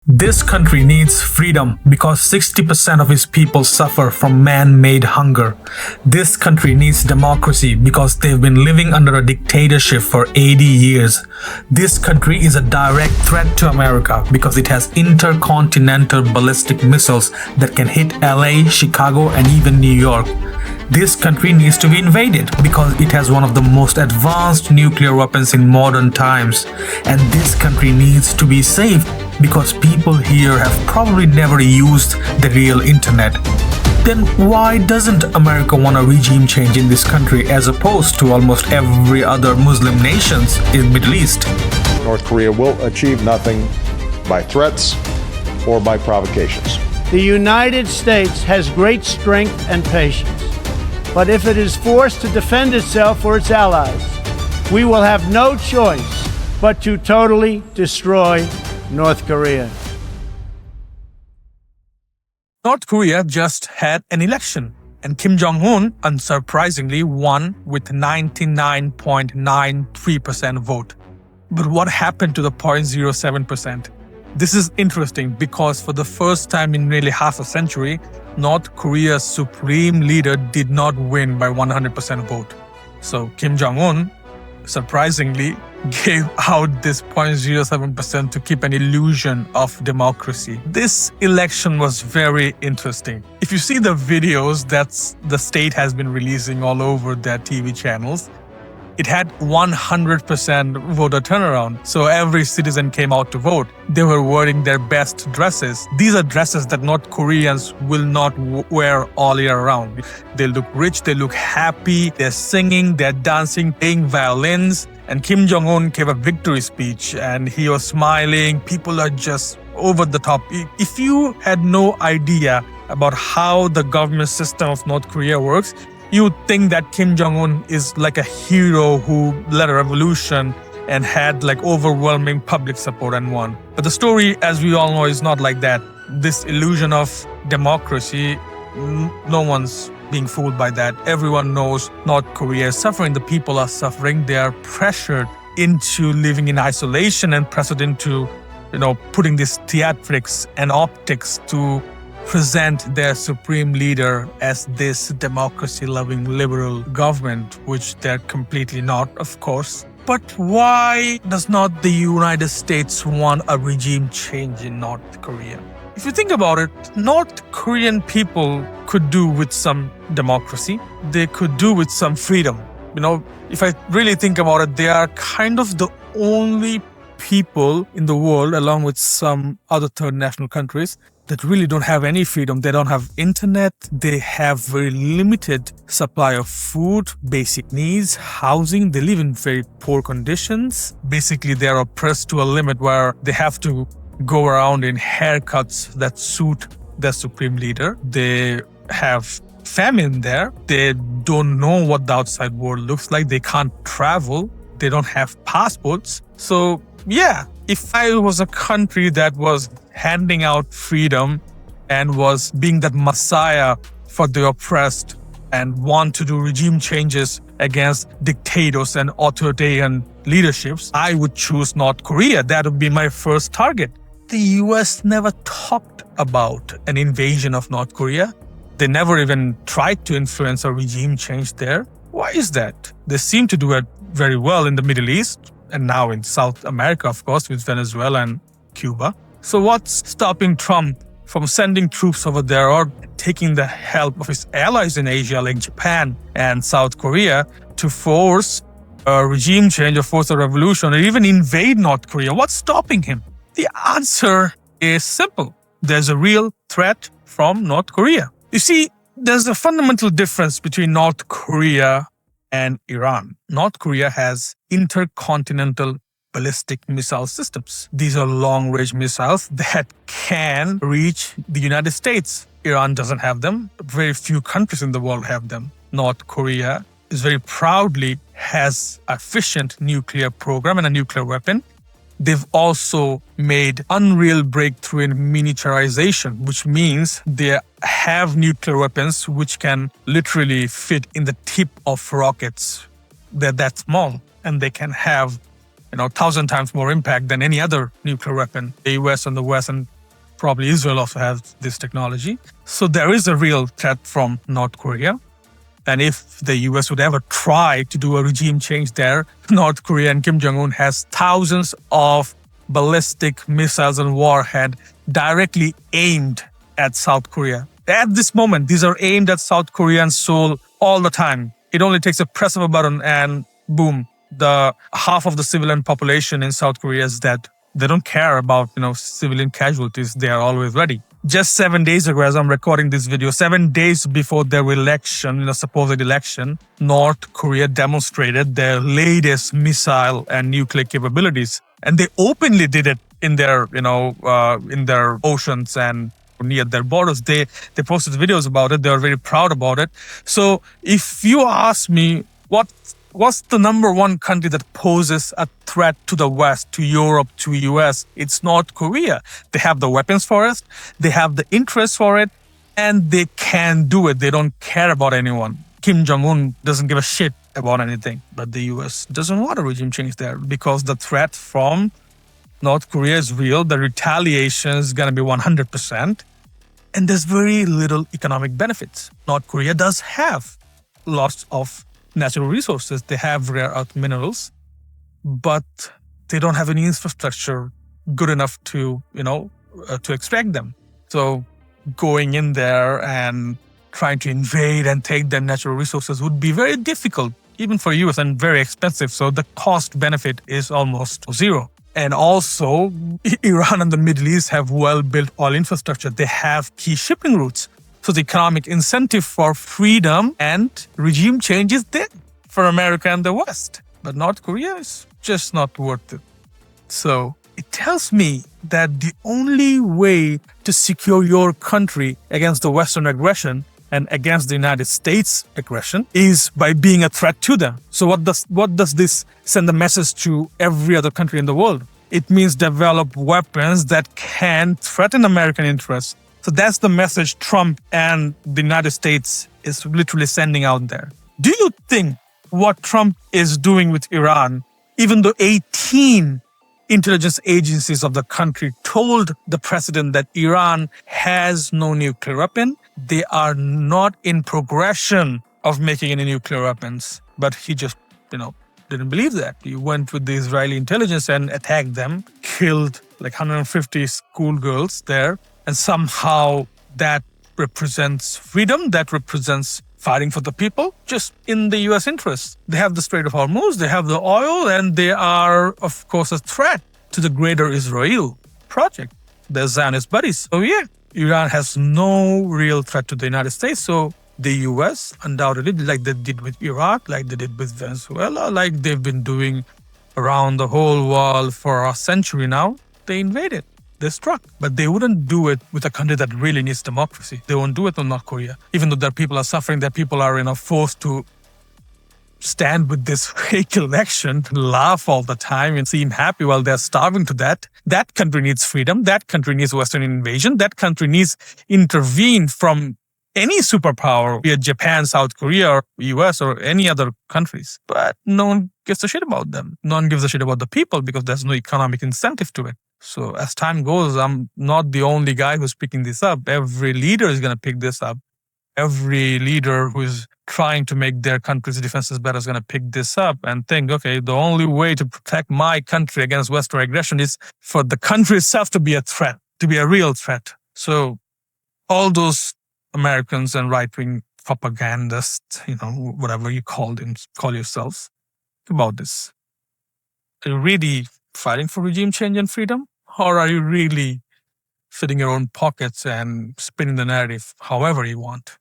This country needs freedom because 60% of its people suffer from man-made hunger. This country needs democracy because they've been living under a dictatorship for 80 years. This country is a direct threat to America because it has intercontinental ballistic missiles that can hit LA, Chicago, and even New York. This country needs to be invaded because it has one of the most advanced nuclear weapons in modern times. And this country needs to be saved because people here have probably never used the real internet. Then why doesn't America want a regime change in this country as opposed to almost every other Muslim nations in the Middle East? North Korea will achieve nothing by threats or by provocations. The United States has great strength and patience. But if it is forced to defend itself or its allies, we will have no choice but to totally destroy North Korea. North Korea just had an election, and Kim Jong-un unsurprisingly won with 99.93% vote. But what happened to the 0.07%? This is interesting because for the first time in nearly half a century, North Korea's supreme leader did not win by 100% vote. So Kim Jong-un surprisingly gave out this 0.07% to keep an illusion of democracy. This election was very interesting. If you see the videos that the state has been releasing all over their TV channels, it had 100% voter turnaround. So every citizen came out to vote. They were wearing their best dresses. These are dresses that North Koreans will not wear all year round. They look rich, they look happy, they're singing, they're dancing, playing violins. And Kim Jong-un gave a victory speech and he was smiling. People are just over the top. If you had no idea about how the government system of North Korea works, you would think that Kim Jong-un is like a hero who led a revolution and had like overwhelming public support and won. But the story, as we all know, is not like that. This illusion of democracy, no one's being fooled by that. Everyone knows North Korea is suffering. The people are suffering. They are pressured into living in isolation and pressured into, putting these theatrics and optics to present their supreme leader as this democracy-loving liberal government, which they're completely not, of course. But why does not the United States want a regime change in North Korea? If you think about it, North Korean people could do with some democracy. They could do with some freedom. If I really think about it, they are kind of the only people in the world, along with some other third national countries, that really don't have any freedom. They don't have internet. They have very limited supply of food, basic needs, housing. They live in very poor conditions. Basically, they're oppressed to a limit where they have to go around in haircuts that suit their supreme leader. They have famine there. They don't know what the outside world looks like. They can't travel. They don't have passports. So, yeah, if I was a country that was handing out freedom and was being that messiah for the oppressed and want to do regime changes against dictators and authoritarian leaderships, I would choose North Korea. That would be my first target. The US never talked about an invasion of North Korea. They never even tried to influence a regime change there. Why is that? They seem to do it very well in the Middle East and now in South America, of course, with Venezuela and Cuba. So what's stopping Trump from sending troops over there or taking the help of his allies in Asia like Japan and South Korea to force a regime change or force a revolution or even invade North Korea? What's stopping him? The answer is simple. There's a real threat from North Korea. You see, there's a fundamental difference between North Korea and Iran. North Korea has intercontinental ballistic missile systems. These are long-range missiles that can reach the United States. Iran doesn't have them. Very few countries in the world have them. North Korea is very proudly has an efficient nuclear program and a nuclear weapon. They've also made unreal breakthrough in miniaturization, which means they have nuclear weapons which can literally fit in the tip of rockets. They're that small and they can have 1,000 times more impact than any other nuclear weapon the US and the West and Probably Israel also has this technology. So there is a real threat from North Korea. And if the US would ever try to do a regime change there, North Korea and Kim Jong-un has thousands of ballistic missiles and warhead directly aimed at South Korea. At this moment, these are aimed at South Korea and Seoul all the time. It only takes a press of a button and boom, the half of the civilian population in South Korea is dead. They don't care about, civilian casualties. They are always ready. Just 7 days ago, as I'm recording this video, 7 days before their election, supposed election, North Korea demonstrated their latest missile and nuclear capabilities. And they openly did it in their, in their oceans and near their borders. They posted videos about it. They were very proud about it. So if you ask me, what's the number one country that poses a threat to the West, to Europe, to US? It's North Korea. They have the weapons for it. They have the interest for it. And they can do it. They don't care about anyone. Kim Jong-un doesn't give a shit about anything. But the US doesn't want a regime change there because the threat from North Korea is real. The retaliation is going to be 100%. And there's very little economic benefits. North Korea does have lots of natural resources. They have rare earth minerals, but they don't have any infrastructure good enough to, to extract them. So going in there and trying to invade and take their natural resources would be very difficult, even for US, and very expensive. So the cost benefit is almost zero. And also, Iran and the Middle East have well-built oil infrastructure. They have key shipping routes. So the economic incentive for freedom and regime change is there for America and the West. But North Korea is just not worth it. So it tells me that the only way to secure your country against the Western aggression and against the United States aggression is by being a threat to them. So what does this send a message to every other country in the world? It means develop weapons that can threaten American interests. So that's the message Trump and the United States is literally sending out there. Do you think what Trump is doing with Iran, even though 18 intelligence agencies of the country told the president that Iran has no nuclear weapon, they are not in progression of making any nuclear weapons. But he just, didn't believe that. He went with the Israeli intelligence and attacked them, killed like 150 schoolgirls there. And somehow that represents freedom, that represents fighting for the people, just in the US interest. They have the Strait of Hormuz, they have the oil, and they are, of course, a threat to the greater Israel project, the Zionist buddies. So yeah, Iran has no real threat to the United States. So the US, undoubtedly, like they did with Iraq, like they did with Venezuela, like they've been doing around the whole world for a century now, they invaded. They struck. But they wouldn't do it with a country that really needs democracy. They won't do it with North Korea. Even though their people are suffering, their people are forced to stand with this fake election, laugh all the time and seem happy while they're starving to death. That country needs freedom. That country needs Western invasion. That country needs intervene from any superpower, be it Japan, South Korea, or US, or any other countries. But no one gives a shit about them. No one gives a shit about the people because there's no economic incentive to it. So as time goes, I'm not the only guy who's picking this up. Every leader is going to pick this up. Every leader who is trying to make their country's defenses better is going to pick this up and think, okay, the only way to protect my country against Western aggression is for the country itself to be a threat, to be a real threat. So all those Americans and right-wing propagandists, whatever you call yourselves, about this. Are you really fighting for regime change and freedom? Or are you really filling your own pockets and spinning the narrative however you want?